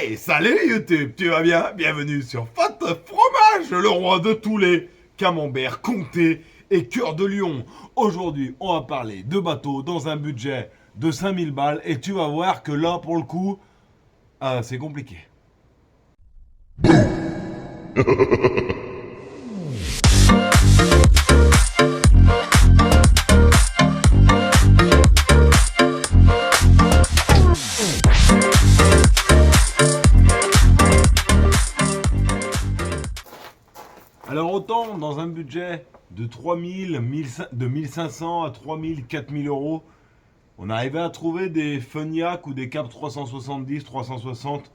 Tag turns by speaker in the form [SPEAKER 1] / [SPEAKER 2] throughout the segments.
[SPEAKER 1] Hey, salut YouTube, tu vas bien? Bienvenue sur Fat Fromage, le roi de tous les camemberts, comté et cœur de lion. Aujourd'hui, on va parler de bateaux dans un budget de 5000 balles et tu vas voir que là, pour le coup, c'est compliqué. Alors autant dans un budget de 3000, de 1500 à 3000, 4000 euros, on arrivait à trouver des Funiac ou des Cap 370, 360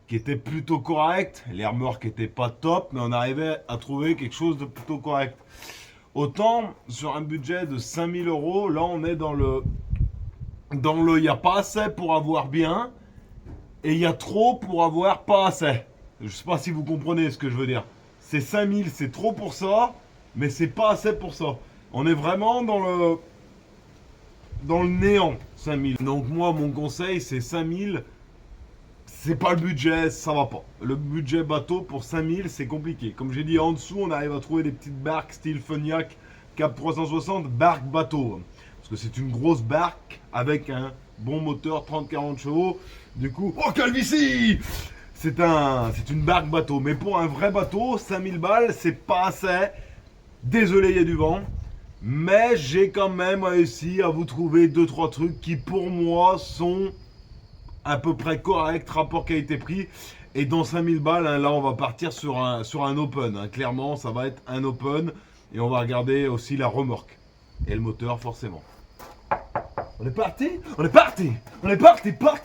[SPEAKER 1] qui étaient plutôt corrects. Les remorques n'étaient pas top, mais on arrivait à trouver quelque chose de plutôt correct. Autant sur un budget de 5000 euros, là on est dans le il n'y a pas assez pour avoir bien et il y a trop pour avoir pas assez. Je sais pas si vous comprenez ce que je veux dire. C'est 5000, c'est trop pour ça, mais c'est pas assez pour ça. On est vraiment dans le néant, 5000. Donc moi, mon conseil, c'est 5000. C'est pas le budget, ça va pas. Le budget bateau pour 5000, c'est compliqué. Comme j'ai dit, en dessous, on arrive à trouver des petites barques style Funiac, Cap 360, barque bateau. Parce que c'est une grosse barque avec un bon moteur 30-40 chevaux. Du coup, oh calvitie! C'est une barque bateau. Mais pour un vrai bateau, 5000 balles, c'est pas assez. Désolé, il y a du vent. Mais j'ai quand même réussi à vous trouver 2-3 trucs qui, pour moi, sont à peu près corrects, rapport qualité-prix. Et dans 5000 balles, hein, là, on va partir sur un open. Hein. Clairement, ça va être un open. Et on va regarder aussi la remorque. Et le moteur, forcément. On est parti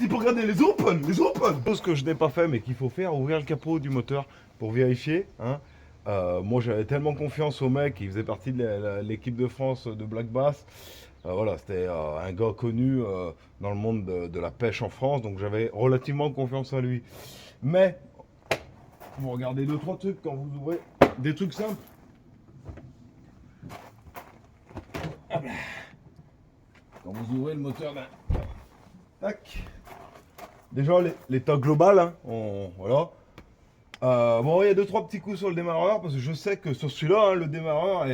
[SPEAKER 1] pour regarder les open. Ce que je n'ai pas fait, mais qu'il faut faire, ouvrir le capot du moteur pour vérifier. Hein. Moi, j'avais tellement confiance au mec, il faisait partie de l'équipe de France de Black Bass. Voilà, c'était un gars connu dans le monde de la pêche en France, donc j'avais relativement confiance en lui. Mais, vous regardez 2-3 trucs quand vous ouvrez des trucs simples. Hop là. Quand vous ouvrez le moteur d'un... Tac. Déjà l'état global, hein, voilà. Bon, il y a 2-3 petits coups sur le démarreur, parce que je sais que sur celui-là, hein, le démarreur,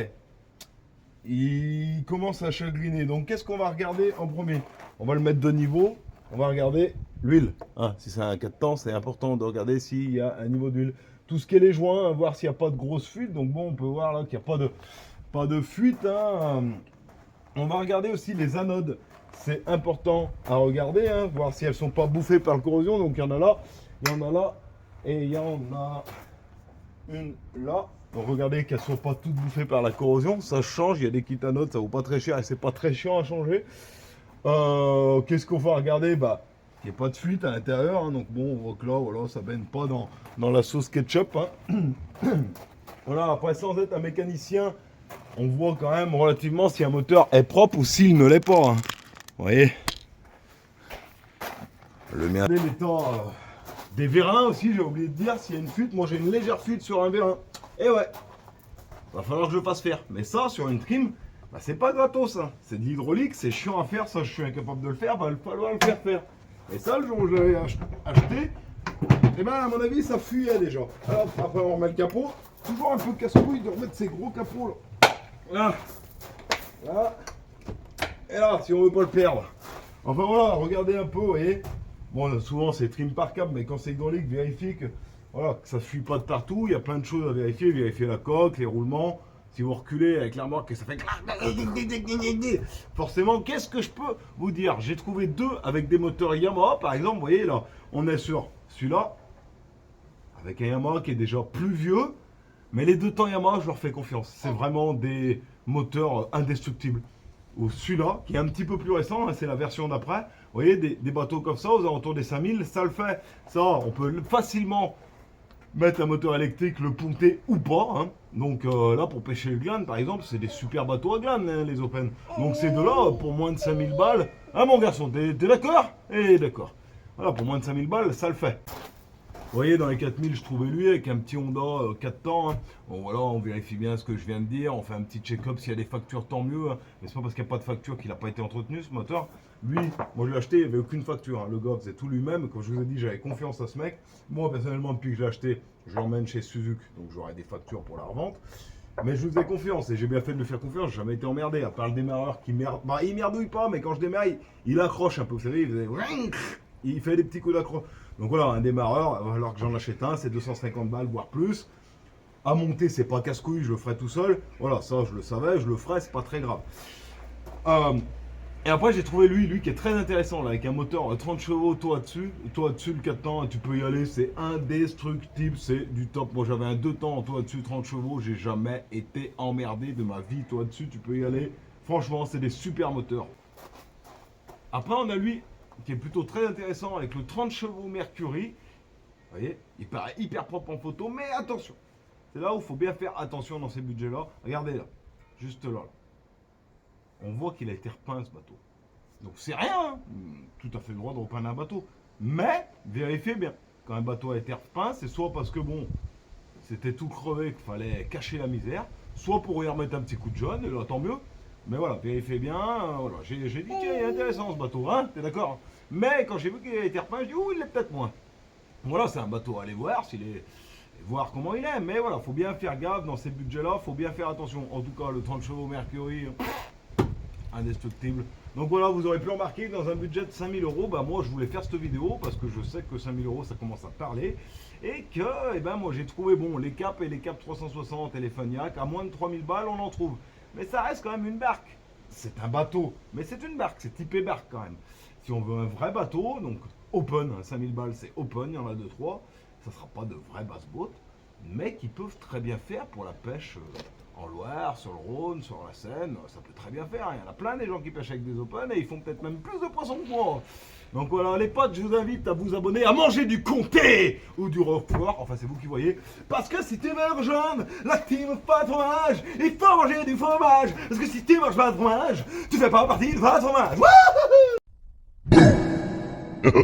[SPEAKER 1] il commence à chagriner. Donc qu'est-ce qu'on va regarder en premier? On va le mettre de niveau, on va regarder l'huile. Hein, si c'est un 4 temps, c'est important de regarder s'il y a un niveau d'huile. Tout ce qui est les joints, voir s'il n'y a pas de grosse fuite. Donc bon, on peut voir là qu'il n'y a pas de fuite. Hein. On va regarder aussi les anodes. C'est important à regarder, hein, voir si elles ne sont pas bouffées par la corrosion. Donc il y en a là, il y en a là, et il y en a une là. Donc regardez qu'elles ne sont pas toutes bouffées par la corrosion. Ça change, il y a des kits anodes, ça vaut pas très cher et c'est pas très chiant à changer. Qu'est-ce qu'on va regarder? Bah, il n'y a pas de fuite à l'intérieur. Hein, donc bon, on voit que là, voilà, ça ne baigne pas dans la sauce ketchup. Hein. Voilà, après sans être un mécanicien, on voit quand même relativement si un moteur est propre ou s'il ne l'est pas. Hein. Vous voyez, le mien. L'état des vérins aussi, j'ai oublié de dire, s'il y a une fuite, moi j'ai une légère fuite sur un vérin. Et ouais, va falloir que je le fasse faire. Mais ça, sur une trim, bah, c'est pas gratos ça. C'est de l'hydraulique, c'est chiant à faire, ça je suis incapable de le faire, va falloir le faire. Et ça, le jour où je l'avais acheté, et ben à mon avis ça fuyait déjà. Alors après on remet le capot, toujours un peu casse-couille de remettre ces gros capots là. Là. Et là, si on veut pas le perdre. Enfin voilà, regardez un peu, vous voyez. Bon, souvent c'est trim par câble, mais quand c'est hydraulique, vérifiez que, voilà, que ça ne fuit pas de partout. Il y a plein de choses à vérifier. Vérifier la coque, les roulements. Si vous reculez avec la remorque, ça fait... Forcément, qu'est-ce que je peux vous dire? J'ai trouvé deux avec des moteurs Yamaha, par exemple. Vous voyez là, on est sur celui-là, avec un Yamaha qui est déjà plus vieux. Mais les deux temps Yamaha, je leur fais confiance. C'est vraiment des moteurs indestructibles. Ou celui-là, qui est un petit peu plus récent, hein, c'est la version d'après. Vous voyez, des bateaux comme ça, aux alentours des 5000, ça le fait. Ça, on peut facilement mettre un moteur électrique, le ponter ou pas. Hein. Donc là, pour pêcher le glane, par exemple, c'est des super bateaux à glane, hein, les Open. Donc ces deux-là, pour moins de 5000 balles... Ah mon garçon, t'es d'accord? Eh d'accord. Voilà, pour moins de 5000 balles, ça le fait. Vous voyez, dans les 4000, je trouvais lui avec un petit Honda 4 temps. Hein. Bon, voilà, on vérifie bien ce que je viens de dire. On fait un petit check-up. S'il y a des factures, tant mieux. Hein. Mais c'est pas parce qu'il n'y a pas de facture qu'il n'a pas été entretenu, ce moteur. Lui, moi je l'ai acheté, il n'y avait aucune facture. Hein. Le gars faisait tout lui-même. Comme je vous ai dit, j'avais confiance à ce mec. Moi, personnellement, depuis que je l'ai acheté, je l'emmène chez Suzuki. Donc j'aurai des factures pour la revente. Mais je vous faisais confiance et j'ai bien fait de lui faire confiance. J'ai jamais été emmerdé. À part le démarreur qui merde. Bah, il merdouille pas, mais quand je démarre, il accroche un peu. Vous savez, il fait des petits coups d'accroche. Donc voilà, un démarreur, alors que j'en achète un, c'est 250 balles, voire plus. À monter, c'est pas casse-couille, je le ferai tout seul. Voilà, ça je le savais, je le ferai, c'est pas très grave. Et après, j'ai trouvé lui qui est très intéressant, là, avec un moteur 30 chevaux, toi dessus, le 4 temps, tu peux y aller, c'est indestructible, c'est du top. Moi, j'avais un 2 temps, toi dessus, 30 chevaux, j'ai jamais été emmerdé de ma vie, toi dessus, tu peux y aller. Franchement, c'est des super moteurs. Après, on a lui, qui est plutôt très intéressant, avec le 30 chevaux Mercury. Vous voyez, il paraît hyper propre en photo, mais attention, c'est là où il faut bien faire attention dans ces budgets-là. Regardez là, juste là. On voit qu'il a été repeint ce bateau. Donc c'est rien, hein. Tout à fait le droit de repeindre un bateau. Mais vérifiez bien, quand un bateau a été repeint, c'est soit parce que bon, c'était tout crevé qu'il fallait cacher la misère, soit pour y remettre un petit coup de jaune, et là tant mieux. Mais voilà, vérifiez bien, voilà. J'ai dit qu'il est intéressant ce bateau, hein, t'es d'accord? Mais quand j'ai vu qu'il a été repeint, je dis il est peut-être moins. Voilà, c'est un bateau à aller voir, voir comment il est. Mais voilà, faut bien faire gaffe dans ces budgets-là, faut bien faire attention. En tout cas, le 30 chevaux Mercury, indestructible. Donc voilà, vous aurez pu remarquer que dans un budget de 5000 euros, bah moi je voulais faire cette vidéo parce que je sais que 5000 euros ça commence à parler et que eh ben, moi j'ai trouvé bon les Cap et les Cap 360 et les Faniac à moins de 3000 balles on en trouve. Mais ça reste quand même une barque. C'est un bateau, mais c'est une barque, c'est typé barque quand même. Si on veut un vrai bateau, donc open, 5000 balles c'est open, il y en a 2-3, ça sera pas de vrais basse-boat, mais qui peuvent très bien faire pour la pêche. En Loire, sur le Rhône, sur la Seine, ça peut très bien faire. Il y en a plein des gens qui pêchent avec des open et ils font peut-être même plus de poissons que moi. Donc voilà, les potes, je vous invite à vous abonner, à manger du comté ou du roquefort. Enfin, c'est vous qui voyez. Parce que si tu veux rejoindre la team Fat Fromage, il faut manger du fromage. Parce que si tu manges pas de fromage, tu fais pas partie de Fat Fromage. Wouhou